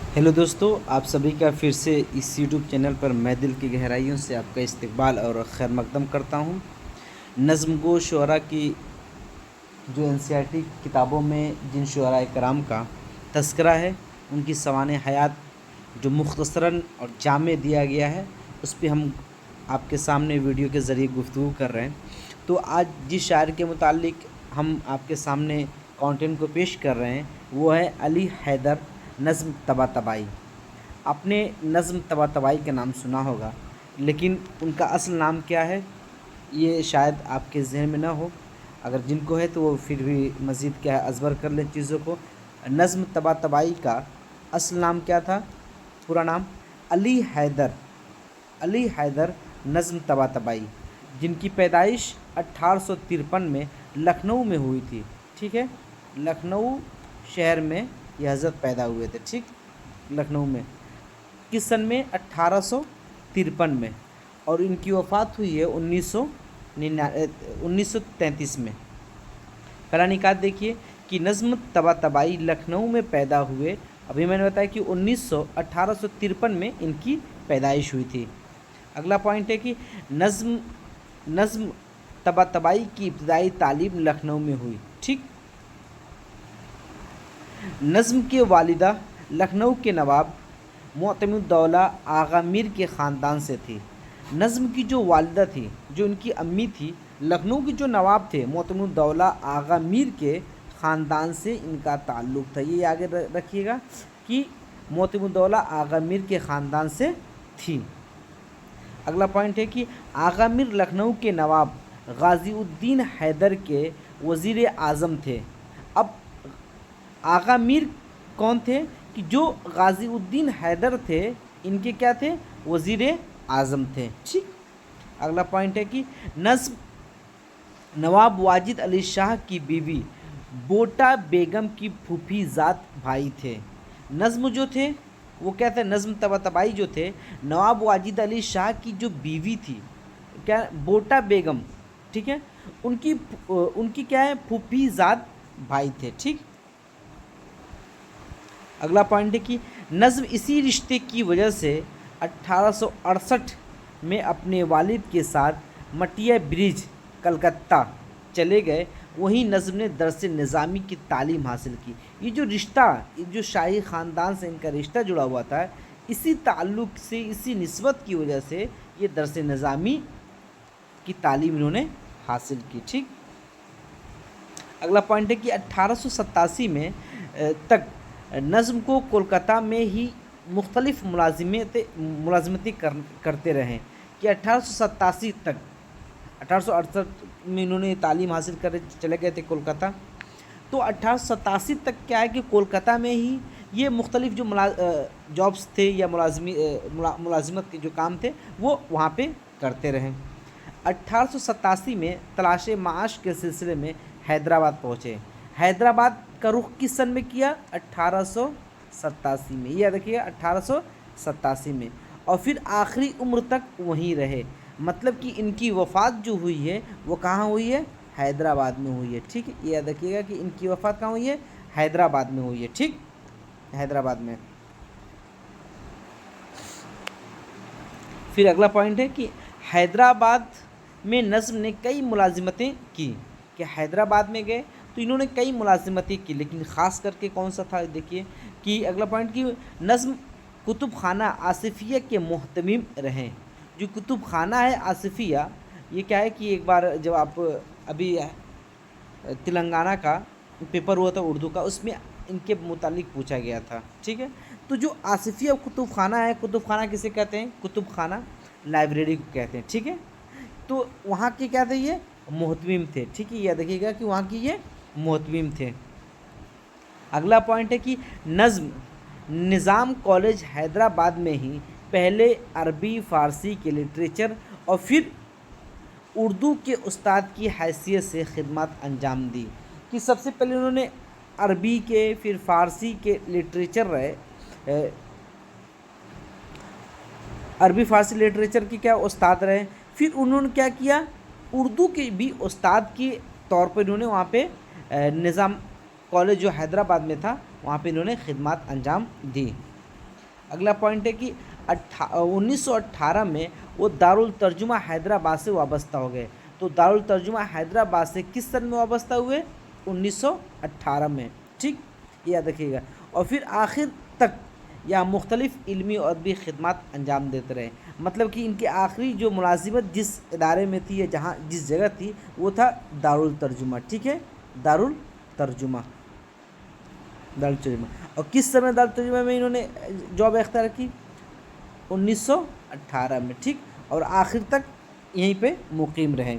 Hello दोस्तों, आप सभी का फिर से इस यूट्यूब चैनल पर मैं दिल की गहराइयों से आपका इस्तकबाल और खैर मकदम करता हूँ। नज़्म गो शुअरा की जो एनसीईआरटी किताबों में जिन शुअरा कराम का तज़किरा है, उनकी सवाने हयात जो मुख्तसरन और जामे दिया गया है, उस पे हम आपके सामने वीडियो के ज़रिए गुफ्तगू कर रहे हैं। तो आज जिस शायर के मुतालिक हम आपके सामने कंटेंट को पेश कर रहे हैं, वो है अली हैदर नज़्म तबातबाई। आपने नज़्म तबातबाई का नाम सुना होगा, लेकिन उनका असल नाम क्या है ये शायद आपके ज़हन में ना हो। अगर जिनको है तो वो फिर भी मज़ीद क्या है अज़बर कर लें चीज़ों को। नज़्म तबातबाई का असल नाम क्या था? पूरा नाम अली हैदर नज़्म तबातबाई, जिनकी पैदाइश 1853 में लखनऊ में हुई थी। ठीक है, लखनऊ शहर में ये हज़रत पैदा हुए थे। ठीक, लखनऊ में किस सन में? 1853 में। और इनकी वफ़ात हुई है 1933 में। पहला निकात देखिए कि नज़्म तबातबाई लखनऊ में पैदा हुए। अभी मैंने बताया कि 1853 में इनकी पैदाइश हुई थी। अगला पॉइंट है कि नज़्म तबातबाई की इब्तदाई तालीम लखनऊ में हुई। ठीक, नज़्म के वालिदा लखनऊ के नवाब मोतमिदुद्दौला आगा मीर के ख़ानदान से थी। नज़्म की जो वालिदा थी, जो इनकी अम्मी थी, लखनऊ के जो नवाब थे मोतमिदुद्दौला आगा मीर के ख़ानदान से इनका ताल्लुक़ था। ये आगे रखिएगा कि मोतमिदुद्दौला आगा मीर के ख़ानदान से थी। अगला पॉइंट है कि आगा मीर लखनऊ के नवाब गाज़ीउद्दीन हैदर के वज़ीर आज़म थे। अब आगा मीर कौन थे? कि जो गाज़ीउद्दीन हैदर थे, इनके क्या थे? वज़ीर आज़म थे। ठीक, अगला पॉइंट है कि नज़्म नवाब वाजिद अली शाह की बीवी बोटा बेगम की फूफी ज़ात भाई थे। नज़्म जो थे वो क्या थे? नज़्म तबातबाई जो थे, नवाब वाजिद अली शाह की जो बीवी थी, क्या? बोटा बेगम। ठीक है, उनकी क्या है? फूफी ज़ात भाई थे। ठीक, अगला पॉइंट है कि नज़्म इसी रिश्ते की वजह से 1868 में अपने वालिद के साथ मटिया ब्रिज कलकत्ता चले गए। वहीं नज़्म ने दरस निज़ामी की तालीम हासिल की। ये जो रिश्ता, ये जो शाही ख़ानदान से इनका रिश्ता जुड़ा हुआ था, इसी ताल्लुक़ से, इसी निस्बत की वजह से ये दरस निज़ामी की तालीम इन्होंने हासिल की। ठीक, अगला पॉइंट है कि 1887 में तक नज़्म को कोलकाता में ही मुख्तलिफ़ मुलाज़मतें करते रहें। कि 1887 तक, 1868 में इन्होंने तालीम हासिल कर चले गए थे कोलकाता। तो 1887 तक क्या है कि कोलकाता में ही ये मुख्तलिफ़ जो जॉब्स थे या मुलाज़मत के जो काम थे वो वहाँ पे करते रहें। 1887 में तलाश माश के सिलसिले में हैदराबाद पहुँचे। हैदराबाद का रुख किस सन में किया? 1887 में। ये याद रखिएगा, 1887 में। और फिर आखिरी उम्र तक वहीं रहे। मतलब कि इनकी वफ़ात जो हुई है वो कहाँ हुई है? हैदराबाद में हुई है। ठीक है, ये याद रखिएगा कि इनकी वफ़ात कहाँ हुई है? हैदराबाद में हुई है। ठीक, हैदराबाद में। फिर अगला पॉइंट है कि हैदराबाद में नज़्म ने कई मुलाज़मतें की। कि हैदराबाद में गए तो इन्होंने कई मुलाज़मतें की, लेकिन ख़ास करके कौन सा था? देखिए कि अगला पॉइंट कि नज़्म कुतुब खाना आसिफिया के मुहतमिम रहें। जो कुतुब खाना है आसिफिया, ये क्या है कि एक बार जब आप अभी तेलंगाना का पेपर हुआ था उर्दू का, उसमें इनके मुतालिक पूछा गया था। ठीक है, तो जो आसिफिया कुतुब खाना है, कुतुब खाना किसे कहते हैं? कुतुब खाना लाइब्रेरी को कहते हैं। ठीक है, तो वहाँ के क्या थे? ये मुहतमिम थे। ठीक है, याद रखिएगा कि वहाँ की ये मुहतमिम थे। अगला पॉइंट है कि नज़्म निज़ाम कॉलेज हैदराबाद में ही पहले अरबी फ़ारसी के लिटरेचर और फिर उर्दू के उस्ताद की हैसियत से खिदमत अंजाम दी। कि सबसे पहले उन्होंने अरबी के, फिर फ़ारसी के लिटरेचर रहे, अरबी फ़ारसी लिटरेचर के क्या उस्ताद रहे। फिर उन्होंने क्या किया? उर्दू के भी उस्ताद के तौर पर इन्होंने वहाँ पे निज़ाम कॉलेज जो हैदराबाद में था वहाँ पे इन्होंने खिदमत अंजाम दी। अगला पॉइंट है कि 1918 में वो दारुल तर्जुमा हैदराबाद से वाबस्ता हो गए। तो दारुल तर्जुमा हैदराबाद से किस सन में वाबस्ता हुए? 1918 में, ठीक, ये याद रखिएगा। और फिर आखिर तक या मुख्तलिफ इल्मी और अदबी खिदमत अंजाम देते रहे। मतलब कि इनकी आखिरी जो मुलाजिमत जिस इदारे में थी या जहाँ जिस जगह थी वो था दारुल तर्जुमा, ठीक है, दारुल तर्जुमा, दारुल तर्जुमा। और किस समय दारुल तर्जुमा में इन्होंने जॉब इख्तियार की? 1918 में, ठीक, और आखिर तक यहीं पे मुकीम रहे।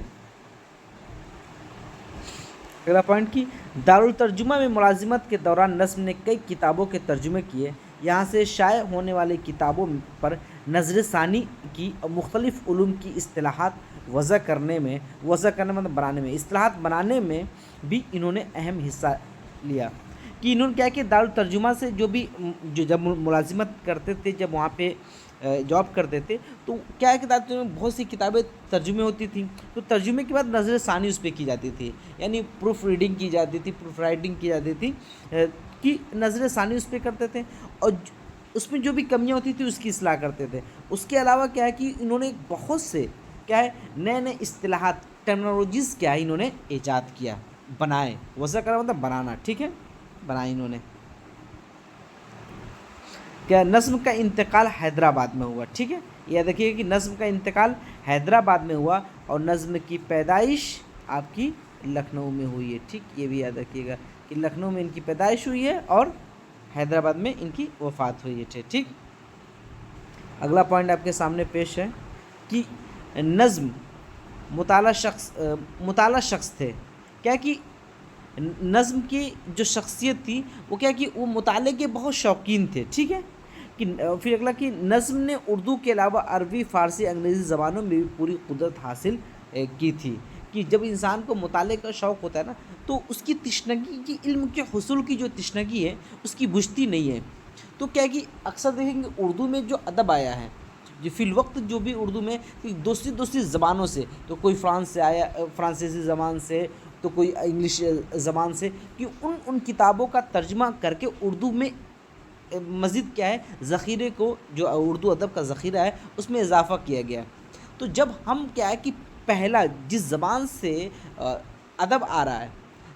अगला पॉइंट कि दारुल तर्जुमा में मुलाजिमत के दौरान नज़्म ने कई किताबों के तर्जुमे किए। यहाँ से शाये होने वाली किताबों पर नज़र सानी की और मुख्तलिफ़ उलूम की इस्तिलाहात वज़ा करने मतलब बनाने में, इस्तिलाहात बनाने में भी इन्होंने अहम हिस्सा लिया। कि इन्होंने क्या कि दारुल तर्जुमा से जो जब मुलाजिमत करते थे, जब वहाँ पे जॉब करते थे, तो क्या है कि दारुल तर्जुमा में बहुत सी किताबें तर्जुमे होती थी। तो तर्जुमे के बाद नज़र सानी उस पर की जाती थी, यानी प्रूफ रीडिंग की जाती थी, प्रूफ राइटिंग की जाती थी, कि नज़र सानी उस पर करते थे और उसमें जो भी कमियां होती थी उसकी इस्लाह करते थे। उसके अलावा क्या है कि इन्होंने बहुत से क्या है नए नए इस्तिलाहात, टर्मिनोलॉजीज़ क्या है इन्होंने ईजाद किया, बनाए। वज़ा करा मतलब बनाना, ठीक है, बनाए इन्होंने। क्या नज़्म का इंतकाल हैदराबाद में हुआ, ठीक है, यह देखिए कि नज़्म का इंतकाल हैदराबाद में हुआ और नज़्म की पैदाइश आपकी लखनऊ में हुई है, ठीक, ये भी याद रखिएगा कि लखनऊ में इनकी पैदाइश हुई है और हैदराबाद में इनकी वफ़ात हुई है, ठीक। अगला पॉइंट आपके सामने पेश है कि नज़्म मुताला शख्स थे। क्या कि नज़्म की जो शख्सियत थी वो क्या कि वो मुताले के बहुत शौकीन थे, ठीक है। कि फिर अगला कि नज़्म ने उर्दू के अलावा अरबी, फ़ारसी, अंग्रेज़ी ज़बानों में भी पूरी कुदरत हासिल की थी। कि जब इंसान को मुताले का शौक़ होता है ना, तो उसकी तिश्नगी की, इल्म के हुसूल की जो तिश्नगी है उसकी बुझती नहीं है। तो क्या है कि अक्सर देखेंगे उर्दू में जो अदब आया है, जो फिल वक्त जो भी उर्दू में दूसरी ज़बानों से, तो कोई फ्रांस से आया, फ्रांसीसी ज़बान से, तो कोई इंग्लिश ज़बान से, कि उन किताबों का तर्जमा करके उर्दू में मज़ीद क्या है ज़ख़ीरे को, जो उर्दू अदब का ज़ख़ीरा है उसमें इजाफ़ा किया गया। तो जब हम क्या है कि पहला जिस ज़बान से अदब आ रहा है,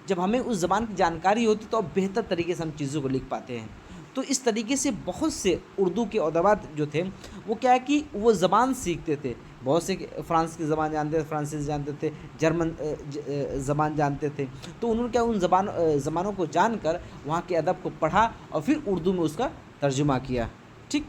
जब हमें उस ज़बान की जानकारी होती तो अब बेहतर तरीके से हम चीज़ों को लिख पाते हैं। तो इस तरीके से बहुत से उर्दू के अदबात जो थे वो क्या है कि वो ज़बान सीखते थे। बहुत से फ़्रांस की ज़बान जानते थे, फ्रांसीसी जानते थे, जर्मन ज़बान जानते थे। तो उन्होंने क्या उन ज़बानों को जानकर वहाँ के अदब को पढ़ा और फिर उर्दू में उसका तर्जुमा किया, ठीक।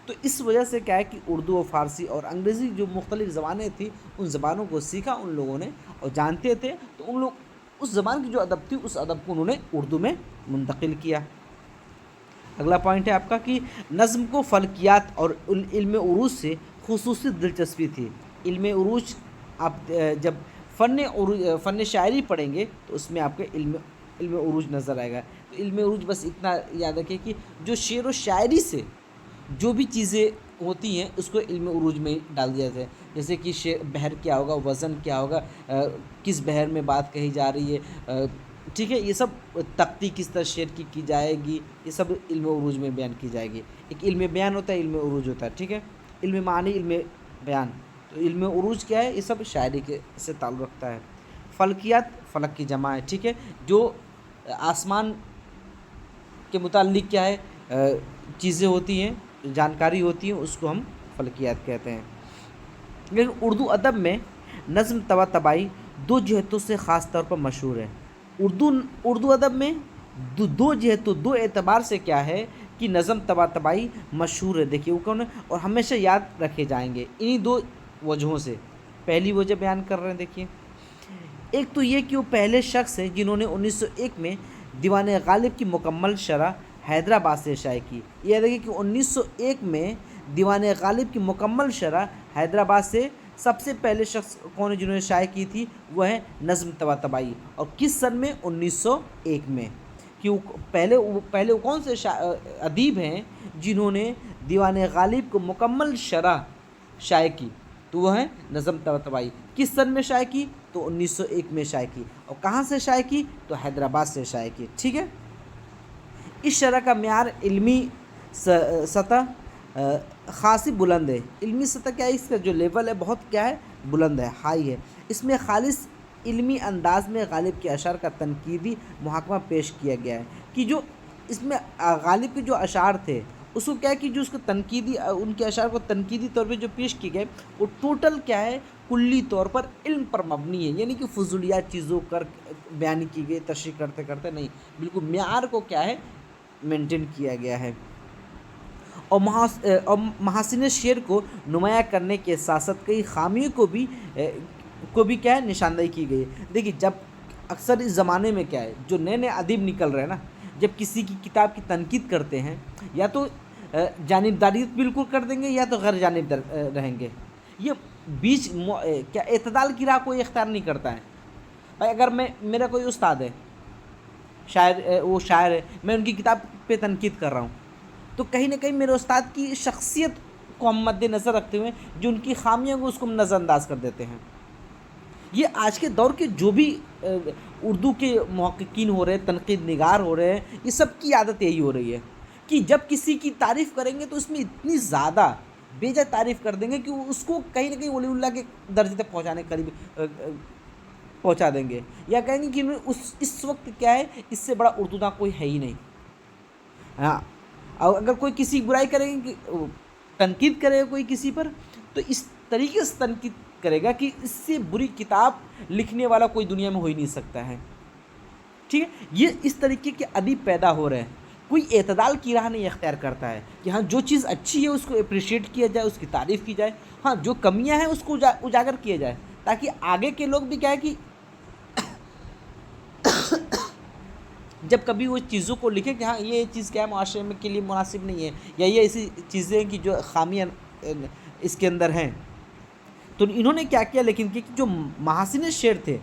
तो इस वजह से क्या है कि उर्दू और फ़ारसी और अंग्रेज़ी जो मुख्तलिफ़ ज़बानें थी उन ज़बानों को सीखा उन लोगों ने और जानते थे, तो उन लोग उस ज़बान की जो अदब थी उस अदब को उन्होंने उर्दू में मुंतकिल किया। अगला पॉइंट है आपका कि नज़्म को फ़ल्कियात और इल्म उरूज से खुसूसी दिलचस्पी थी। इल्म उरूज आप जब फ़न शायरी पढ़ेंगे तो उसमें आपके इल्म उरूज नज़र आएगा। तो इल्म उरूज बस इतना याद रखें कि जो शेर व शायरी से जो भी चीज़ें होती हैं उसको इल्म उरूज में डाल दिया जाता है। जैसे कि बहर क्या होगा, वज़न क्या होगा, किस बहर में बात कही जा रही है, ठीक है, ये सब तख्ती किस तरह शेर की जाएगी, ये सब इल्म उरूज में बयान की जाएगी। एक इल्म बयान होता है, इल्म उरूज होता है, ठीक है, इल्म मानी, इल्म बयान। तो इल्म उरूज क्या है, ये सब शायरी के से ताल्लुक़ रखता है। फ़ल्कियात फ़लक की जमा है, ठीक है, जो आसमान के मुताल्लिक़ क्या है चीज़ें होती हैं, जानकारी होती है, उसको हम फ़ल्कियात कहते हैं। लेकिन उर्दू अदब में नज़्म तबातबाई दो जहतों से ख़ास तौर पर मशहूर है। उर्दू अदब में दो जहतों, दो एतबार से क्या है कि नज़्म तबातबाई मशहूर है। देखिए वो कौन है और हमेशा याद रखे जाएंगे इन्हीं दो वजहों से। पहली वजह बयान कर रहे हैं, देखिए, एक तो ये कि वो पहले शख्स हैं जिन्होंने 1901 में दीवान गालिब की मुकम्मल शरह हैदराबाद से शाये की। यह देखिए कि 1901 में दीवान गालिब की मुकम्मल शरह हैदराबाद से सबसे पहले शख्स कौन है जिन्होंने शाये की थी, वह है नज़्म तबातबाई। और किस सन में? 1901 में। कि पहले वो कौन से अदीब हैं जिन्होंने दीवान गालिब को मुकम्मल शरह शाये की, तो वह है नज़्म तबातबाई। किस सन में शाये की? तो 1901 में शाये की। और कहाँ से शाये की? तो हैदराबाद से शाये की, ठीक है। इस शरह का म्यार इल्मी सतह خاصی بلند ہے، علمی سطح کیا ہے، اس کا جو لیول ہے بہت کیا ہے، بلند ہے، ہائی ہے۔ اس میں خالص علمی انداز میں غالب کے اشعار کا تنقیدی محاکمہ پیش کیا گیا ہے، کہ جو اس میں غالب کے جو اشعار تھے اس کو کیا ہے کہ جو اس کو تنقیدی ان کے اشعار کو تنقیدی طور پہ جو پیش کیے گئے وہ ٹوٹل کیا ہے، کلی طور پر علم پر مبنی ہے، یعنی کہ فضولیات چیزوں کر بیان کی گئی تشریح کرتے کرتے نہیں، بالکل معیار کو کیا ہے، مینٹین کیا گیا ہے۔ اور محاسن شعر کو نمایاں کرنے کے ساتھ ساتھ کئی خامیوں کو بھی کیا ہے، نشاندہی کی گئی ہے۔ دیکھیے جب اکثر اس زمانے میں کیا ہے، جو نئے نئے ادیب نکل رہے ہیں نا، جب کسی کی کتاب کی تنقید کرتے ہیں یا تو جانبداریت بالکل کر دیں گے یا تو غیر جانبدار رہیں گے، یہ بیچ کیا اعتدال کی راہ کوئی اختیار نہیں کرتا ہے۔ بھائی اگر میرا کوئی استاد ہے، وہ شاعر ہے، میں ان کی کتاب پہ تنقید کر رہا ہوں، تو کہیں نہ کہیں میرے استاد کی شخصیت کو ہم مد نظر رکھتے ہوئے جو ان کی خامیاں کو اس کو نظر انداز کر دیتے ہیں۔ یہ آج کے دور کے جو بھی اردو کے محققین ہو رہے ہیں، تنقید نگار ہو رہے ہیں، یہ سب کی عادت یہی ہو رہی ہے کہ جب کسی کی تعریف کریں گے تو اس میں اتنی زیادہ بے جا تعریف کر دیں گے کہ وہ اس کو کہیں نہ کہیں ولی اللہ کے درجے تک پہنچانے کے قریب پہنچا دیں گے، یا کہیں گے کہ اس وقت کیا ہے، اس سے بڑا اردو داں کوئی ہے ہی نہیں۔ ہاں، اور اگر کوئی کسی کی برائی کرے گا، تنقید کرے گا کوئی کسی پر، تو اس طریقے سے تنقید کرے گا کہ اس سے بری کتاب لکھنے والا کوئی دنیا میں ہو ہی نہیں سکتا ہے، ٹھیک ہے۔ یہ اس طریقے کے ادیب پیدا ہو رہے ہیں، کوئی اعتدال کی راہ نہیں اختیار کرتا ہے کہ ہاں جو چیز اچھی ہے اس کو اپریشیٹ کیا جائے، اس کی تعریف کی جائے، ہاں جو کمیاں ہیں اس کو اجاگر کیا جائے، تاکہ آگے کے لوگ بھی کیا ہے کہ جب کبھی وہ چیزوں کو لکھیں کہ ہاں یہ چیز کیا ہے، معاشرے میں کے لیے مناسب نہیں ہے، یا یہ ایسی چیزیں کہ جو خامیاں اس کے اندر ہیں۔ تو انہوں نے کیا کیا، لیکن کہ جو محاسن شعر تھے،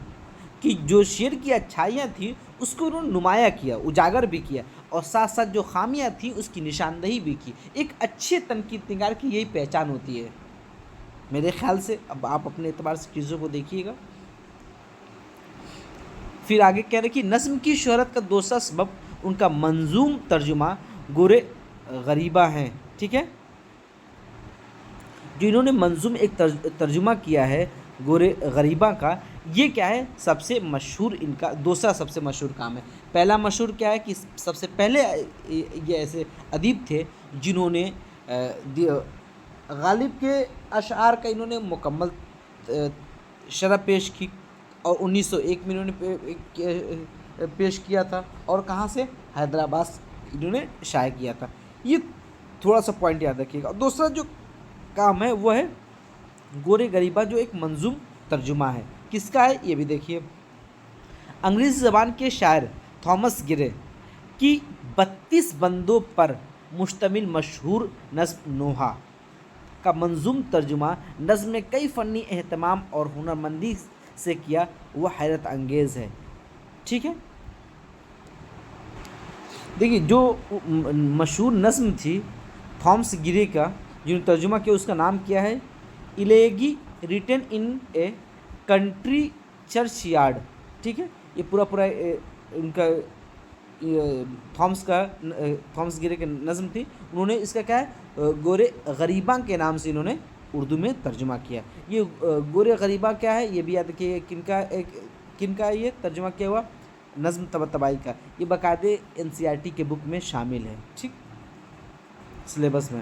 کہ جو شعر کی اچھائیاں تھیں اس کو انہوں نے نمایاں کیا، اجاگر بھی کیا، اور ساتھ ساتھ جو خامیاں تھیں اس کی نشاندہی بھی کی۔ ایک اچھے تنقید نگار کی یہی پہچان ہوتی ہے میرے خیال سے۔ اب آپ اپنے اعتبار سے چیزوں کو دیکھیے گا۔ پھر آگے کہہ رہے کہ نظم کی شہرت کا دوسرا سبب ان کا منظوم ترجمہ گورے غریبہ ہیں، ٹھیک ہے، جو انہوں نے منظوم ایک ترجمہ کیا ہے گورے غریبہ کا، یہ کیا ہے، سب سے مشہور، ان کا دوسرا سب سے مشہور کام ہے۔ پہلا مشہور کیا ہے کہ سب سے پہلے یہ ایسے ادیب تھے جنہوں نے غالب کے اشعار کا انہوں نے مکمل شرح پیش کی، اور 1901 میں انہوں نے پیش کیا تھا، اور کہاں سے، حیدرآباد انہوں نے شائع کیا تھا۔ یہ تھوڑا سا پوائنٹ یاد رکھیے گا۔ دوسرا جو کام ہے وہ ہے گورے غریبہ، جو ایک منظوم ترجمہ ہے، کس کا ہے یہ بھی دیکھیے۔ انگریزی زبان کے شاعر تھامس گرے کی 32 بندوں پر مشتمل مشہور نظم نوحہ کا منظوم ترجمہ نظم میں کئی فنی اہتمام اور ہنرمندی سے کیا، وہ حیرت انگیز ہے، ٹھیک ہے۔ دیکھیے جو مشہور نظم تھی تھامس گرے کا، جنہوں نے ترجمہ کیا، اس کا نام کیا ہے، elegy written in a country churchyard, ٹھیک ہے۔ یہ پورا ان کا تھامس گرے کی نظم تھی، انہوں نے اس کا کیا ہے، گورے غریباں کے نام سے انہوں نے اردو میں ترجمہ کیا۔ یہ گورے غریباں کیا ہے، یہ بھی یاد رکھیے، کن کا یہ ترجمہ کیا ہوا، نظم طباطبائی کا، یہ باقاعدہ NCERT کے بک میں شامل ہے، ٹھیک، سلیبس میں۔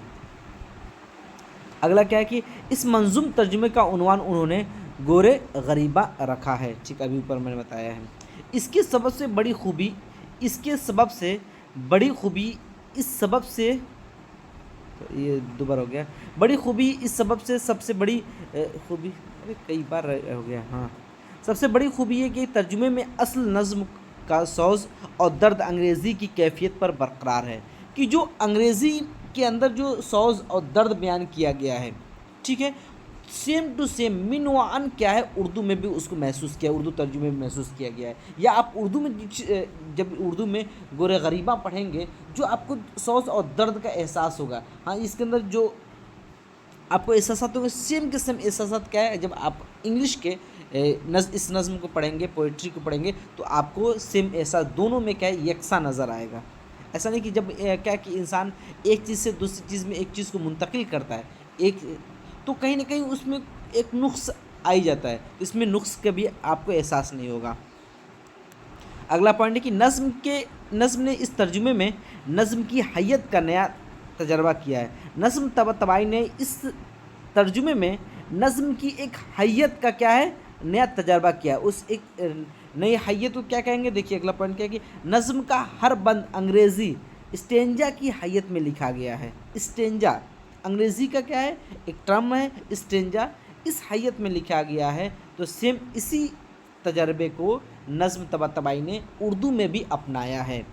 اگلا کیا ہے کہ اس منظوم ترجمے کا عنوان انہوں نے گورے غریبہ رکھا ہے، ٹھیک، ابھی اوپر میں نے بتایا ہے۔ اس کے سبب سے بڑی خوبی یہ دوبارہ ہو گیا، بڑی خوبی اس سبب سے سب سے بڑی خوبی کئی بار ہو گیا، ہاں، سب سے بڑی خوبی یہ کہ ترجمے میں اصل نظم کا سوز اور درد انگریزی کی کیفیت پر برقرار ہے، کہ جو انگریزی کے اندر جو سوز اور درد بیان کیا گیا ہے، ٹھیک ہے، سیم ٹو سیم من و عن کیا ہے، اردو میں بھی اس کو محسوس کیا، اردو ترجمے میں محسوس کیا گیا ہے۔ یا آپ اردو میں جب اردو میں گورے غریبہ پڑھیں گے، جو آپ کو سوز اور درد کا احساس ہوگا، ہاں، اس کے اندر جو آپ کو احساسات ہوں گے، سیم کے سیم احساسات کیا ہے، جب آپ انگلش کے اس نظم کو پڑھیں گے، پوئٹری کو پڑھیں گے، تو آپ کو سیم احساس دونوں میں کیا ہے، یکساں نظر آئے گا۔ ऐसा नहीं कि जब क्या कि इंसान एक चीज़ से दूसरी चीज़ में एक चीज़ को मुंतकिल करता है, एक तो कहीं ना कहीं उसमें एक नुक्स आ ही जाता है, इसमें नुक्स का भी आपको एहसास नहीं होगा। अगला पॉइंट है कि नज़्म ने इस तर्जुमे में नज़्म की हैयत का नया तजर्बा किया है। नज़्म तबाई ने इस तर्जुमे में नज़्म की एक हैयत का क्या है, नया तजर्बा किया है। उस एक नई हैयत को क्या कहेंगे, देखिए अगला पॉइंट क्या है कि नज़्म का हर बंद अंग्रेज़ी स्टेंजा की हैयत में लिखा गया है। स्टेंजा अंग्रेज़ी का क्या है, एक टर्म है स्टेंजा, इस हैयत में लिखा गया है। तो सेम इसी तजर्बे को नज़्म तबाई ने उर्दू में भी अपनाया है।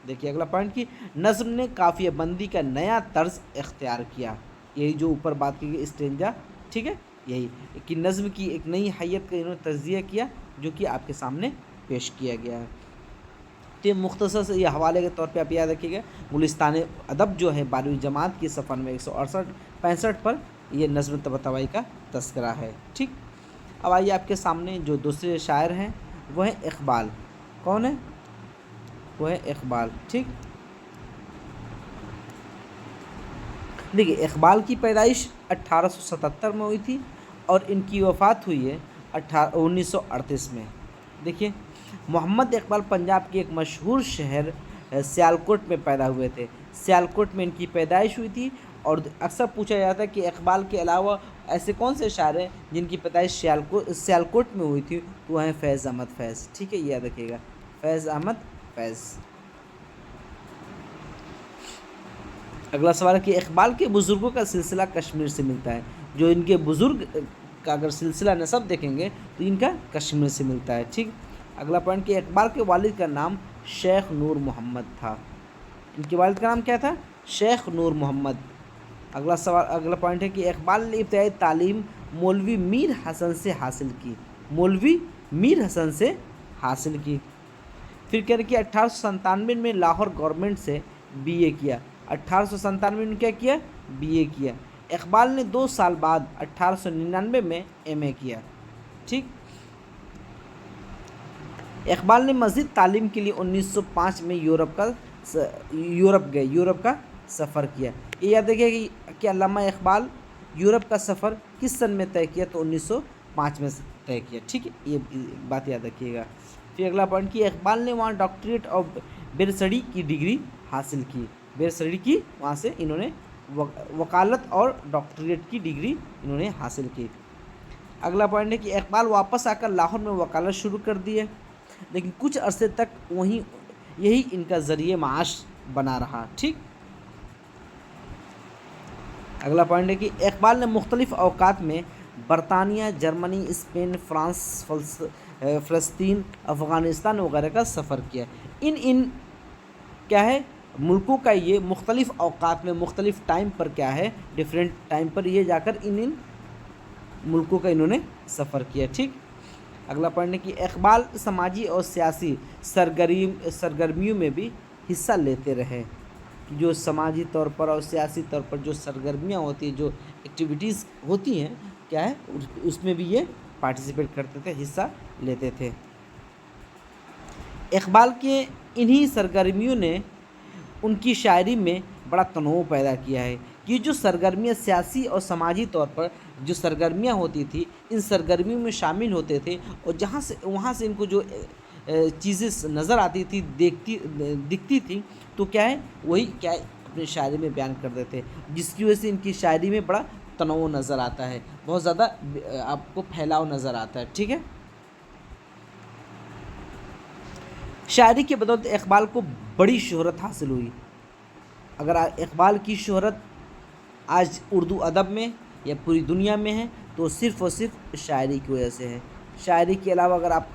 देखिए अगला पॉइंट कि नज़्म ने काफ़िया बंदी का नया तर्ज इख्तियार किया। यही जो ऊपर बात की गई स्टेंजा, ठीक है, यही कि नज़्म की एक नई हैयत का इन्होंने तज्जिया किया, जो कि आपके सामने पेश किया गया है। तो ये मुख्तसर से ये हवाले के तौर पे आप याद रखिएगा, गुलिस्तान अदब जो है 12वीं जमात की सफ़र में 168-65 पर ये नज़्म तबाई का तस्करा है। ठीक, अब आइए आपके सामने जो दूसरे शायर हैं वो है इकबाल। कौन है, वो है इकबाल। ठीक, देखिए इकबाल की पैदाइश 1877 में हुई थी और इनकी वफ़ात हुई है 1938 में। देखिए मोहम्मद इकबाल पंजाब के एक मशहूर शहर सियालकोट में पैदा हुए थे। सियालकोट में इनकी पैदाइश हुई थी और अक्सर पूछा जाता है कि इकबाल के अलावा ऐसे कौन से शायर हैं जिनकी पैदाइश सियालकोट में हुई थी, तो वह हैं फैज़ अहमद फैज़। ठीक है, याद रखिएगा, फैज़ अहमद फैज़। अगला सवाल है कि इकबाल के बुज़ुर्गों का सिलसिला कश्मीर से मिलता है। जो इनके बुज़ुर्ग का अगर सिलसिला नसब देखेंगे तो इनका कश्मीर से मिलता है। ठीक, अगला पॉइंट कि इकबाल के वालिद का नाम शेख नूर मोहम्मद था। इनके वालिद का नाम क्या था, शेख नूर मोहम्मद। अगला सवाल, अगला पॉइंट है कि इकबाल ने इब्तदाई तालीम मौलवी मीर हसन से हासिल की। मौलवी मीर हसन से हासिल की। फिर कह रहे कि 1897 में लाहौर गवर्नमेंट से बीए किया। 1897 में क्या किया, बीए किया। इकबाल ने 2 साल बाद 1899 में एमए किया। ठीक, इकबाल ने मज़ीद तालीम के लिए 1905 में यूरोप का सफ़र किया। ये याद रखिए कि अल्लामा इकबाल यूरोप का सफ़र किस सन में तय किया, तो 1905 में तय किया। ठीक है, ये बात याद रखिएगा। फिर अगला पॉइंट कि इकबाल ने वहाँ डॉक्टरेट ऑफ बेरसड़ी की डिग्री हासिल की। बेरसड़ी की वहाँ से इन्होंने वकालत और डॉक्टरेट की डिग्री इन्होंने हासिल की। अगला पॉइंट है कि इकबाल वापस आकर लाहौर में वकालत शुरू कर दी है, लेकिन कुछ अरसे तक वहीं यही इनका ज़रिए माश बना रहा। ठीक, अगला पॉइंट है कि इकबाल ने मुख्तलिफ़ औकात में बरतानिया, जर्मनी, स्पेन, फ्रांस, फ़लस्तीन, अफ़गानिस्तान वगैरह का सफ़र किया। इन क्या है मुल्कों का ये मुख्तलिफ़ औकात में मुख्तलिफ़ टाइम पर क्या है, डिफरेंट टाइम पर ये जाकर इन मुल्कों का इन्होंने सफ़र किया। ठीक, अगला पॉइंट है कि इकबाल समाजी और सियासी सरगर्मियों में भी हिस्सा लेते रहे। कि जो समाजी तौर पर और सियासी तौर पर जो सरगर्मियाँ होती हैं, जो एक्टिविटीज़ होती हैं, क्या है उसमें भी ये पार्टिसिपेट करते थे, हिस्सा लेते थे। इकबाल के इन्हीं सरगर्मियों ने उनकी शायरी में बड़ा तनोव पैदा किया है कि जो सरगर्मियाँ सियासी और समाजी तौर पर जो सरगर्मियाँ होती थी, इन सरगर्मियों में शामिल होते थे और वहाँ से इनको जो चीज़ें नज़र आती थी, दिखती थी, तो क्या है वही क्या है अपनी शायरी में बयान कर देते, जिसकी वजह से इनकी शायरी में बड़ा तनोव नज़र आता है, बहुत ज़्यादा आपको फैलाव नज़र आता है। ठीक है, शायरी के बदौलत इकबाल को बड़ी शोहरत हासिल हुई। अगर इकबाल की शोहरत आज उर्दू अदब में या पूरी दुनिया में है तो सिर्फ़ और सिर्फ शायरी की वजह से है। शायरी के अलावा अगर आप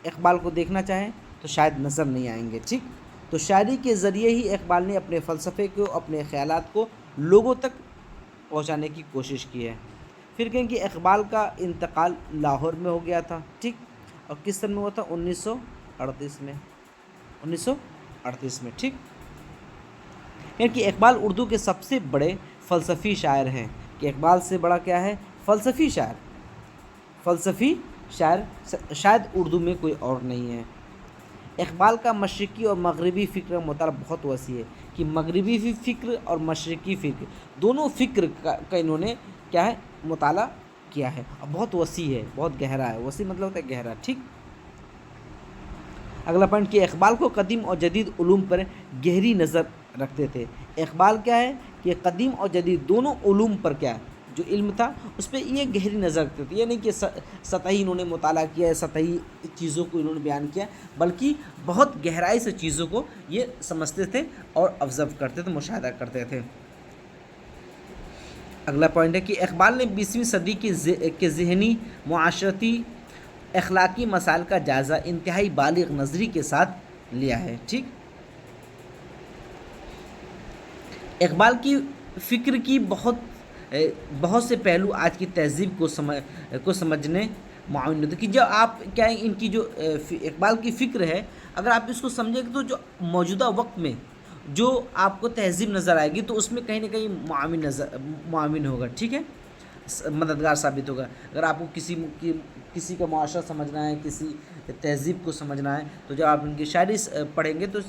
इकबाल को देखना चाहें तो शायद नज़र नहीं आएंगे। ठीक, तो शायरी के ज़रिए ही इकबाल ने अपने फ़लसफ़े को, अपने ख़यालात को लोगों तक पहुंचाने की कोशिश की है। फिर कहें कि इकबाल का इंतकाल लाहौर में हो गया था। ठीक, और किस सन में हुआ था, 1938 में। 1938 में। ठीक, क्योंकि इकबाल उर्दू के सबसे बड़े फ़लसफ़ी शायर हैं। कि इकबाल से बड़ा क्या है, फ़लसफ़ी शायर। फ़लसफ़ी शायर शायद उर्दू में कोई और नहीं है। اقبال کا مشرقی اور مغربی فکر کا مطالعہ بہت وسیع ہے کہ مغربی فکر اور مشرقی فکر دونوں فکر کا انہوں نے کیا ہے مطالعہ کیا ہے، اور بہت وسیع ہے، بہت گہرا ہے، وسیع مطلب ہوتا ہے گہرا، ٹھیک۔ اگلا پوائنٹ کہ اقبال کو قدیم اور جدید علوم پر گہری نظر رکھتے تھے۔ اقبال کیا ہے کہ قدیم اور جدید دونوں علوم پر کیا ہے جو علم تھا اس پہ یہ گہری نظر رکھتے تھے، یہ نہیں کہ سطحی انہوں نے مطالعہ کیا ہے، سطحی چیزوں کو انہوں نے بیان کیا، بلکہ بہت گہرائی سے چیزوں کو یہ سمجھتے تھے اور آبزرو کرتے تھے، مشاہدہ کرتے تھے۔ اگلا پوائنٹ ہے کہ اقبال نے 20ویں صدی کے ذہنی، معاشرتی، اخلاقی مسائل کا جائزہ انتہائی بالغ نظری کے ساتھ لیا ہے، ٹھیک۔ اقبال کی فکر کی بہت سے پہلو آج کی تہذیب کو سمجھنے معاون ہوتے، کہ جب آپ کیا ہے ان کی جو اقبال کی فکر ہے، اگر آپ اس کو سمجھیں گے تو جو موجودہ وقت میں جو آپ کو تہذیب نظر آئے گی تو اس میں کہیں نہ کہیں معاون ہوگا، ٹھیک ہے، مددگار ثابت ہوگا۔ اگر آپ کو کسی کا معاشرہ سمجھنا ہے، کسی تہذیب کو سمجھنا ہے، تو جب آپ ان کی شاعری پڑھیں گے تو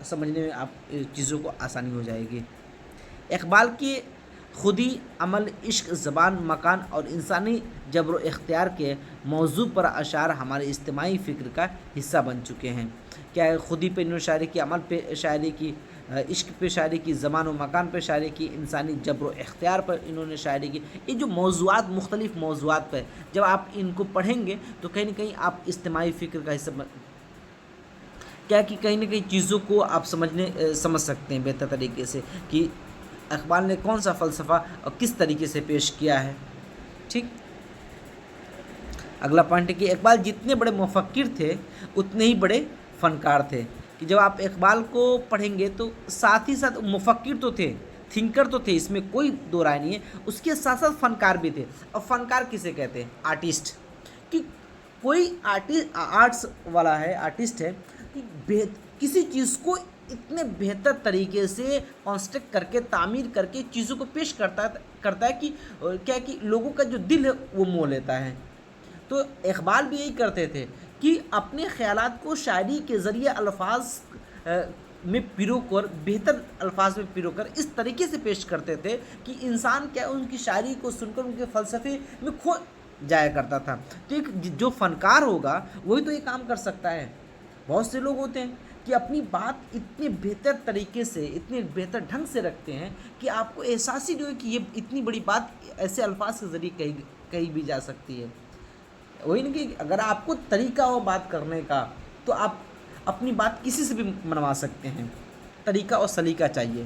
سمجھنے میں آپ چیزوں کو آسانی ہو جائے گی۔ اقبال کی خودی، عمل، عشق، زبان، مکان اور انسانی جبر و اختیار کے موضوع پر اشعار ہمارے اجتماعی فکر کا حصہ بن چکے ہیں۔ کیا ہے خودی پہ انہوں نے شاعری کی، عمل پہ شاعری کی، عشق پہ شاعری کی، زمان و مکان پہ شاعری کی، انسانی جبر و اختیار پر انہوں نے شاعری کی۔ یہ جو موضوعات، مختلف موضوعات پہ جب آپ ان کو پڑھیں گے تو کہیں نہ کہیں آپ اجتماعی فکر کا حصہ کیا کہ کہیں نہ کہیں چیزوں کو آپ سمجھ سکتے ہیں بہتر طریقے سے کہ اقبال نے کون سا فلسفہ اور کس طریقے سے پیش کیا ہے، ٹھیک۔ اگلا پوائنٹ ہے کہ اقبال جتنے بڑے مفکر تھے اتنے ہی بڑے فنکار تھے، کہ جب آپ اقبال کو پڑھیں گے تو ساتھ ہی ساتھ مفکر تو تھے، تھنکر تو تھے، اس میں کوئی دو رائے نہیں ہے، اس کے ساتھ ساتھ فنکار بھی تھے۔ اور فنکار کسے کہتے ہیں؟ آرٹسٹ، کہ کوئی آرٹس والا ہے، آرٹسٹ ہے کہ کسی چیز کو اتنے بہتر طریقے سے کنسٹرکٹ کر کے، تعمیر کر کے چیزوں کو پیش کرتا ہے کہ کیا کہ لوگوں کا جو دل ہے وہ مو لیتا ہے۔ تو اقبال بھی یہی کرتے تھے کہ اپنے خیالات کو شاعری کے ذریعے الفاظ میں پیرو کر، بہتر الفاظ میں پیرو کر اس طریقے سے پیش کرتے تھے کہ انسان کیا ان کی شاعری کو سن کر ان کے فلسفے میں کھو جایا کرتا تھا۔ تو ایک جو فنکار ہوگا وہی تو یہ کام کر سکتا ہے۔ بہت سے لوگ ہوتے ہیں کہ اپنی بات اتنے بہتر طریقے سے، اتنے بہتر ڈھنگ سے رکھتے ہیں کہ آپ کو احساس ہی نہیں ہو کہ یہ اتنی بڑی بات ایسے الفاظ کے ذریعے کہی بھی جا سکتی ہے۔ وہی نہیں کہ اگر آپ کو طریقہ ہو بات کرنے کا تو آپ اپنی بات کسی سے بھی منوا سکتے ہیں، طریقہ اور سلیقہ چاہیے،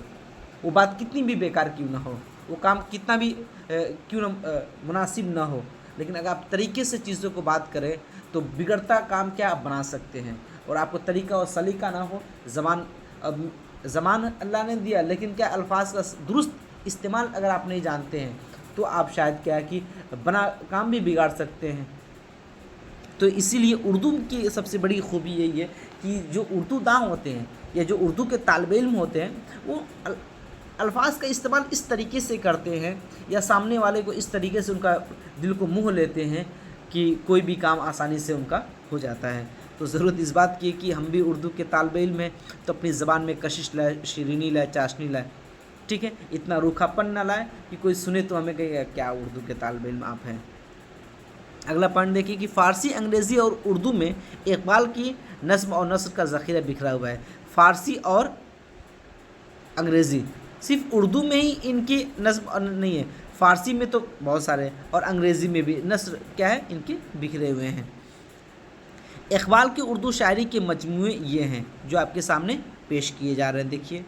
وہ بات کتنی بھی بیکار کیوں نہ ہو، وہ کام کتنا بھی کیوں نہ مناسب نہ ہو، لیکن اگر آپ طریقے سے چیزوں کو بات کریں تو بگڑتا کام کیا آپ بنا سکتے ہیں۔ اور آپ کو طریقہ اور سلیقہ نہ ہو، زبان اللہ نے دیا لیکن کیا الفاظ کا درست استعمال اگر آپ نہیں جانتے ہیں تو آپ شاید کیا کہ کام بھی بگاڑ سکتے ہیں۔ تو اسی لیے اردو کی سب سے بڑی خوبی یہی ہے کہ جو اردو داں ہوتے ہیں یا جو اردو کے طالب علم ہوتے ہیں وہ الفاظ کا استعمال اس طریقے سے کرتے ہیں یا سامنے والے کو اس طریقے سے ان کا دل کو موہ لیتے ہیں کہ کوئی بھی کام آسانی سے ان کا ہو جاتا ہے۔ تو ضرورت اس بات کی کہ ہم بھی اردو کے طالب علم ہیں تو اپنی زبان میں کشش لائے، شیرینی لائے، چاشنی لائے، ٹھیک ہے، اتنا روکھا پن نہ لائے کہ کوئی سنے تو ہمیں کہے کیا اردو کے طالب علم آپ ہیں۔ اگلا پوائنٹ دیکھیے کہ فارسی، انگریزی اور اردو میں اقبال کی نظم اور نثر کا ذخیرہ بکھرا ہوا ہے۔ فارسی اور انگریزی، صرف اردو میں ہی ان کی نظم نہیں ہے، فارسی میں تو بہت سارے اور انگریزی میں بھی نثر کیا ہے ان کے بکھرے ہوئے ہیں۔ اقبال کی اردو شاعری کے مجموعے یہ ہیں جو آپ کے سامنے پیش کیے جا رہے ہیں۔ دیکھیے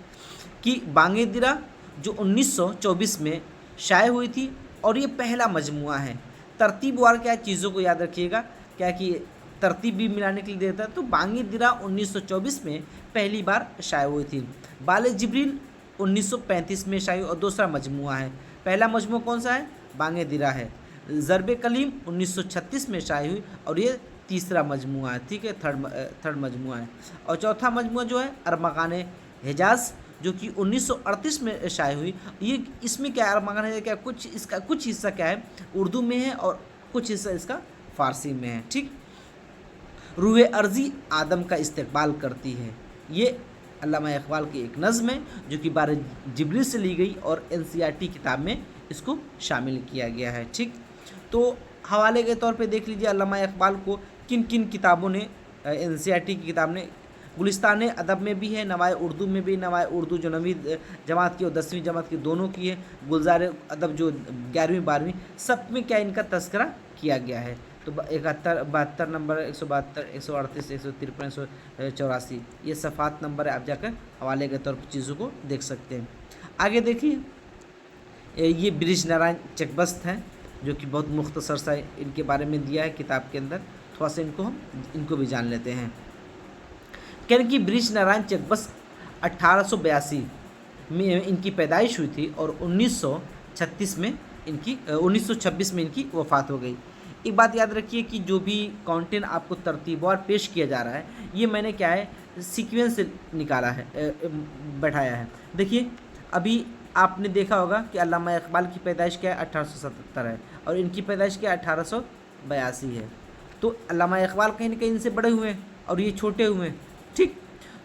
کہ بانگ درا جو 1924 میں شائع ہوئی تھی اور یہ پہلا مجموعہ ہے۔ ترتیب وار کیا چیزوں کو یاد رکھیے گا، کیا کہ ترتیب بھی ملانے کے لیے دیتا ہے۔ تو بانگ درا 1924 میں پہلی بار شائع ہوئی تھی۔ بال جبریل 1935 میں شائع اور دوسرا مجموعہ ہے۔ پہلا مجموعہ کون سا ہے؟ بانگ درا ہے۔ ضرب کلیم 1936 میں شائع ہوئی اور یہ تیسرا مجموعہ ہے، ٹھیک ہے، تھرڈ مجموعہ ہے۔ اور چوتھا مجموعہ جو ہے ارمغان حجاز جو کہ 1938 میں شائع ہوئی۔ یہ اس میں کیا ہے ارمغان حجاز کیا اس کا کچھ حصہ کیا ہے اردو میں ہے اور کچھ حصہ اس کا فارسی میں ہے، ٹھیک۔ रूह अर्ज़ी आदम का इस्तकबाल करती है। ये अल्लामा इकबाल की एक नज़्म है जो कि बार जिब्रील से ली गई और एनसीईआरटी किताब में इसको शामिल किया गया है। ठीक, तो हवाले के तौर पे देख लीजिए अल्लामा इकबाल को किन किन किताबों ने, एनसीईआरटी की किताब ने, गुलिस्तान अदब में भी है, नवाए उर्दू में भी, नवाए उर्दू जो 9वीं जमात की और 10वीं जमात की दोनों की है, गुलजार अदब जो 11वीं 12वीं, सब में क्या इनका तस्करा किया गया है। तो 71 72 नंबर, 172, 138, 153, 184 ये सफ़ात नंबर है, आप जाकर हवाले के तौर पर चीज़ों को देख सकते हैं। आगे देखिए, ये ब्रिज नारायण चकबस्त हैं जो कि बहुत मुख्तसर सा इनके बारे में दिया है किताब के अंदर, थोड़ा सा इनको भी जान लेते हैं। कह रहे कि ब्रिज नारायण चकबस्त 1882 में इनकी पैदाइश हुई थी और 1936 में इनकी वफ़ात हो गई। एक बात याद रखिए कि जो भी कंटेंट आपको तरतीबवार पेश किया जा रहा है, ये मैंने क्या है सीक्वेंस से निकाला है, बैठाया है। देखिए अभी आपने देखा होगा कि अल्लामा इकबाल की पैदाइश क्या है 1877 है और इनकी पैदाइश क्या है 1882 है। तो अल्लामा इकबाल कहीं ना कहीं इनसे बड़े हुए हैं और ये छोटे हुए हैं। ठीक,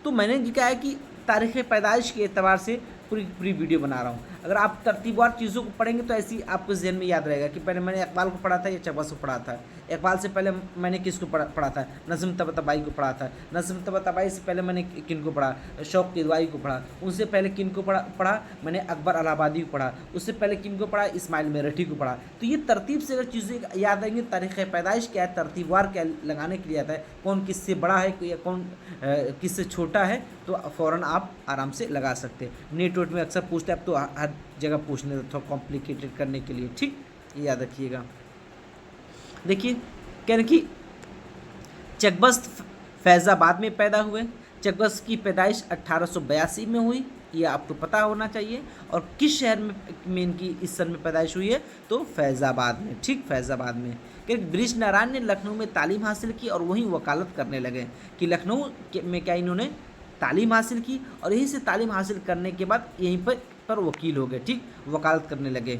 तो मैंने क्या है कि तारीख़ पैदाइश के एतबार से पूरी वीडियो बना रहा हूँ। अगर आप तरतीबवार चीज़ों को पढ़ेंगे तो ऐसी आपको जहन में याद रहेगा कि पहले मैंने इकबाल को पढ़ा था या चकबस्त को पढ़ा था, इकबाल से पहले मैंने किसको पढ़ा था, नज़्म तबतबाई को पढ़ा था, नज़्म तबतबाई से पहले मैंने किन को पढ़ा, शौक़ किदवाई को पढ़ा, उनसे पहले किन को पढ़ा मैंने अकबर इलाहाबादी को पढ़ा, उससे पहले किन को पढ़ा, इस्माइल मेरठी को पढ़ा। तो ये तरतीब से अगर चीज़ें याद आएंगी, तारीख़ पैदाइश क्या है, तरतीबवार क्या लगाने के लिए आता है, कौन किससे बड़ा है या कौन किससे छोटा है, तो फ़ौरन आप आराम से लगा सकते हैं। नेट वेट में अक्सर पूछते हैं, अब तो हर जगह पूछने थोड़ा कॉम्प्लिकेटेड करने के लिए। ठीक, ये याद रखिएगा। देखिए कह रहे कि चकबस्त फैज़ाबाद में पैदा हुए। चकबस्त की पैदाइश 1882 में हुई, ये आपको पता होना चाहिए। और किस शहर में इनकी इस सन में पैदाइश हुई है, तो फैज़ाबाद में। ठीक, फैज़ाबाद में। क्योंकि ब्रिज नारायण ने लखनऊ में तालीम हासिल की और वहीं वकालत करने लगे कि लखनऊ में क्या इन्होंने तालीम हासिल की और यहीं से तालीम हासिल करने के बाद यहीं पर वकील हो गए। ठीक, वकालत करने लगे।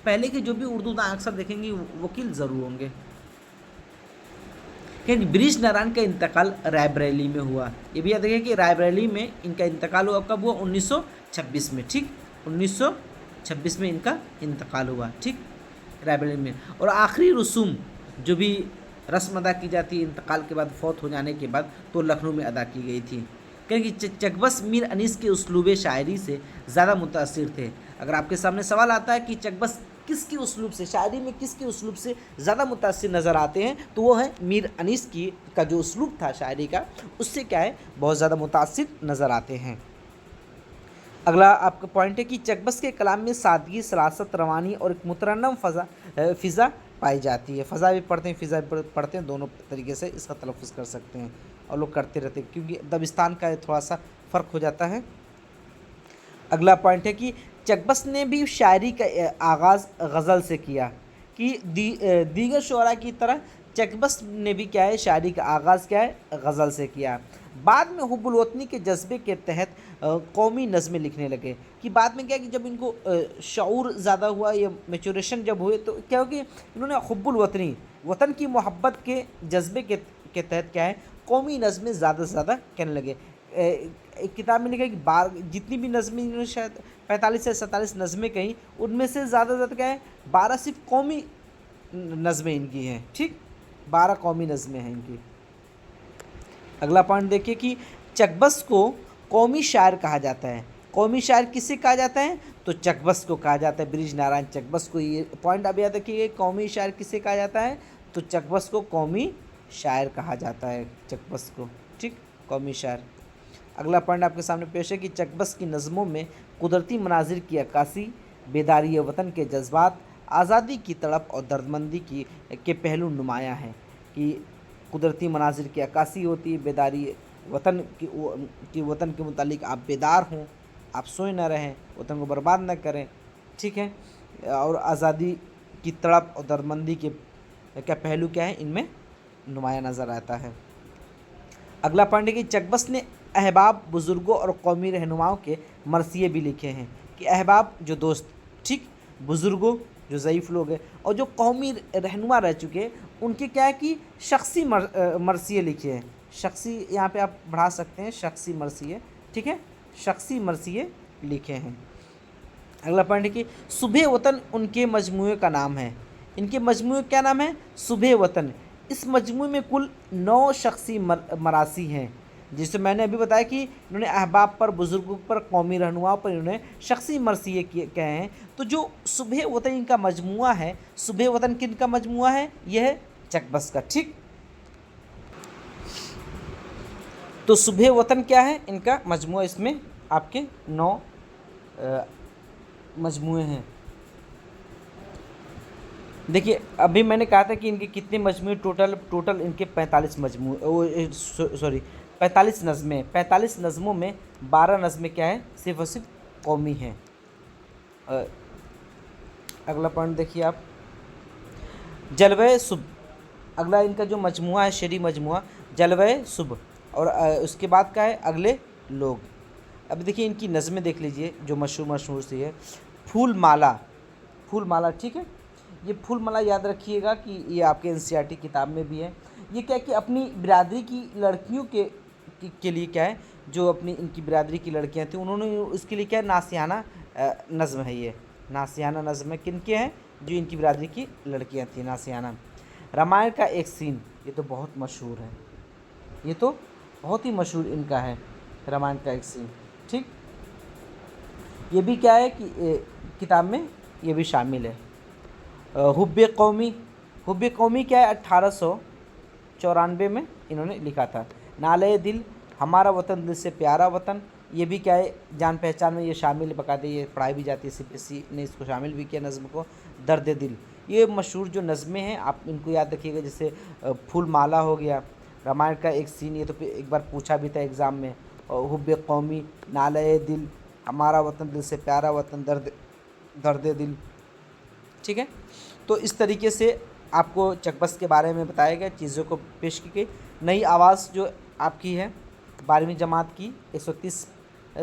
पहले के जो भी उर्दू दां अक्सर देखेंगे वकील ज़रूर होंगे। क्योंकि ब्रिज नारायण का इंतकाल रायबरेली में हुआ। ये भी याद रखिए कि रायबरेली में इनका इंतकाल हुआ, कब हुआ, 1926 में। ठीक, 1926 में इनका इंतकाल हुआ। ठीक, रायबरेली में। और आखिरी रसूम जो भी रस्म अदा की जाती है इंतकाल के बाद, फौत हो जाने के बाद, तो लखनऊ में अदा की गई थी। क्योंकि चकबस्त मीर अनीस के उसलूब शायरी से ज़्यादा मुतासिर थे। अगर आपके सामने सवाल आता है कि चकबस्त किसके उसलूब से, शायरी में किसके उसलूब से ज़्यादा मुतासिर नज़र आते हैं, तो वो है मीर अनीस का जो उसलूब था शायरी का, उससे क्या है बहुत ज़्यादा मुतासिर नज़र आते हैं। अगला आपका पॉइंट है कि चकबस्त के कलाम में सादगी, सलासत, रवानी और एक मुतरन्नम फ़िज़ा पाई जाती है। फ़ज़ा भी पढ़ते हैं, फ़िज़ा भी पढ़ते हैं, दोनों तरीके से इसका तलफ़ुज़ कर सकते हैं और लोग करते रहते हैं, क्योंकि दबिस्तान का थोड़ा सा फ़र्क हो जाता है। अगला पॉइंट है कि चकबस्त ने भी शायरी का आगाज़ गज़ल से किया कि दीगर शुअरा की तरह चकबस्त ने भी क्या है शायरी का आगाज़ क्या है गज़ल से किया। बाद में हुब्बुल वतनी के जज्बे के तहत कौमी नज़में लिखने लगे। कि बाद में क्या कि जब इनको शऊर ज़्यादा हुआ या मैच्योरेशन जब हुए, तो क्या हो कि इन्होंने हुब्बुल वतनी, वतन की मोहब्बत के जज्बे के तहत क्या है कौमी नज़में ज़्यादा से ज़्यादा कहने लगे। एक किताब में लिखा है कि जितनी भी नज़में इन्होंने शायद 45 से 47 नज़में कहीं, उनमें से ज़्यादा क्या है 12 सिर्फ कौमी नज़में इनकी हैं। ठीक, 12 कौमी नज़में हैं इनकी। अगला पॉइंट देखिए कि चकबस्त को कौमी शायर कहा जाता है। कौमी शायर किसे कहा जाता है, तो चकबस्त को कहा जाता है, ब्रिज नारायण चकबस्त को। ये पॉइंट अब याद रखिए, कौमी शायर किसे कहा जाता है, तो चकबस्त को कौमी शायर कहा जाता है, चकबस्त को। ठीक, कौमी शायर। अगला पॉइंट आपके सामने पेश है कि चकबस्त की नज़मों में कुदरती मनाजिर की अक्कासी, बेदारी वतन के जज्बात, आज़ादी की तड़प और दर्दमंदी के पहलू नुमायाँ हैं। कि कुदरती मनाजिर की अक्कासी होती है, बेदारी वतन वतन के मुतालिक आप बेदार हों, आप सोए न रहें, वतन को बर्बाद न करें। ठीक है, और आज़ादी की तड़प और दर्दमंदी के क्या पहलू क्या है इनमें नुमायाँ नज़र आता है। अगला पॉइंट है कि चकबस्त ने अहबाब, बुज़ुर्गों और कौमी रहनुमाओं के मरसिए भी लिखे हैं। कि अहबाब जो दोस्त, ठीक, बुज़ुर्गों जो ضعیف لوگ ہیں اور جو قومی رہنما رہ چکے ہیں ان کے کیا ہے کہ شخصی مرثیے لکھے ہیں. شخصی یہاں پہ آپ بڑھا سکتے ہیں شخصی مرثیے, ٹھیک ہے, شخصی مرثیے لکھے ہیں. اگلا پوائنٹ ہے کہ صبح وطن ان کے مجموعے کا نام ہے. ان کے مجموعے کیا نام ہے؟ صبح وطن. اس مجموعے میں کل 9 شخصی مراثی ہیں, جسے میں نے ابھی بتایا کہ انہوں نے احباب پر, بزرگوں پر, قومی رہنماؤں پر انہوں نے شخصی مرثیے کہے ہیں. تو جو صبح وطن ان کا مجموعہ ہے, صبح وطن کن کا مجموعہ ہے؟ یہ ہے چک بس کا. ٹھیک, تو صبح وطن کیا ہے؟ ان کا مجموعہ. اس میں آپ کے 9 مجموعے ہیں. دیکھیے ابھی میں نے کہا تھا کہ ان کے کتنے مجموعے ٹوٹل ان کے 45 مجموعے, 45 نظمیں. 45 نظموں میں 12 نظمیں کیا ہے؟ صرف اور صرف قومی ہیں. اگلا پوائنٹ دیکھیے آپ, جلوہ صبح. اگلا ان کا جو مجموعہ ہے, شعری مجموعہ جلوہ صبح, اور اس کے بعد کیا ہے؟ اگلے لوگ. اب دیکھیے ان کی نظمیں دیکھ لیجئے جو مشہور سی ہے. پھول مالا, پھول مالا, ٹھیک ہے. یہ پھول مالا یاد رکھیے گا کہ یہ آپ کے NCERT کتاب میں بھی ہے. یہ کیا ہے کہ اپنی برادری کی لڑکیوں کے لیے کیا ہے, جو اپنی ان کی برادری کی لڑکیاں تھیں انہوں نے اس کے لیے کیا ہے, ناسیانہ نظم ہے. یہ ناسیانہ نظم ہے کن کے ہیں؟ جو ان کی برادری کی لڑکیاں تھیں, ناسیانہ. رامائن کا ایک سین, یہ تو بہت مشہور ہے, یہ تو بہت ہی مشہور ان کا ہے رامائن کا ایک سین. ٹھیک, یہ بھی کیا ہے کہ کتاب میں یہ بھی شامل ہے. حب قومی, حب قومی کیا ہے؟ 1894 میں انہوں نے لکھا تھا. نالے دل, ہمارا وطن دل سے پیارا وطن, یہ بھی کیا ہے جان پہچان میں یہ شامل ہے, باقاعدہ یہ پڑھائی بھی جاتی ہے, CPSC نے اس کو شامل بھی کیا نظم کو. درد دل, یہ مشہور جو نظمیں ہیں آپ ان کو یاد رکھیے گا, جیسے پھول مالا ہو گیا, رامائن کا ایک سین, یہ تو ایک بار پوچھا بھی تھا ایگزام میں. حب قومی, نالے دل, ہمارا وطن دل سے پیارا وطن, درد دل. ٹھیک ہے, تو اس طریقے سے آپ کو چک بس کے بارے میں بتایا گیا, چیزوں کو پیش کی گئی. نئی آواز جو آپ کی ہے 12ویں جماعت کی 130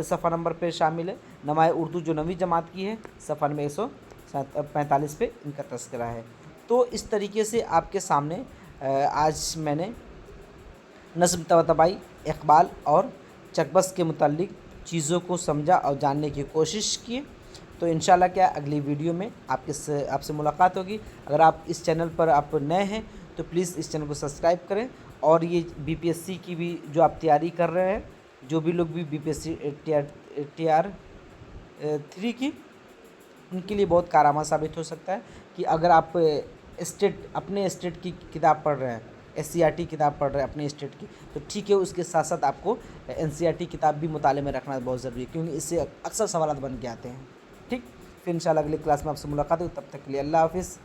صفحہ نمبر پہ شامل ہے. نمائے اردو جو 9ویں جماعت کی ہے صفحہ نمبر 145 پہ ان کا تذکرہ ہے. تو اس طریقے سے آپ کے سامنے آج میں نے نظم طباطبائی, اقبال اور چک بس کے متعلق چیزوں کو سمجھا اور جاننے کی کوشش کی. تو انشاءاللہ کیا اگلی ویڈیو میں آپ سے ملاقات ہوگی. اگر آپ اس چینل پر آپ نئے ہیں تو پلیز اس چینل کو سبسکرائب کریں, اور یہ BPSC کی بھی جو آپ تیاری کر رہے ہیں, جو بھی لوگ بھی BPSC TR 3 کی, ان کے لیے بہت کارآمد ثابت ہو سکتا ہے کہ اگر آپ اپنے اسٹیٹ کی کتاب پڑھ رہے ہیں, SCERT کتاب پڑھ رہے ہیں اپنے اسٹیٹ کی, تو ٹھیک ہے, اس کے ساتھ ساتھ آپ کو NCERT کتاب بھی مطالعے میں رکھنا بہت ضروری ہے, کیونکہ اس سے اکثر سوالات بن کے آتے ہیں. ٹھیک, پھر انشاءاللہ اگلی کلاس میں آپ سے ملاقات ہوگی. تب تک کے لیے اللہ حافظ.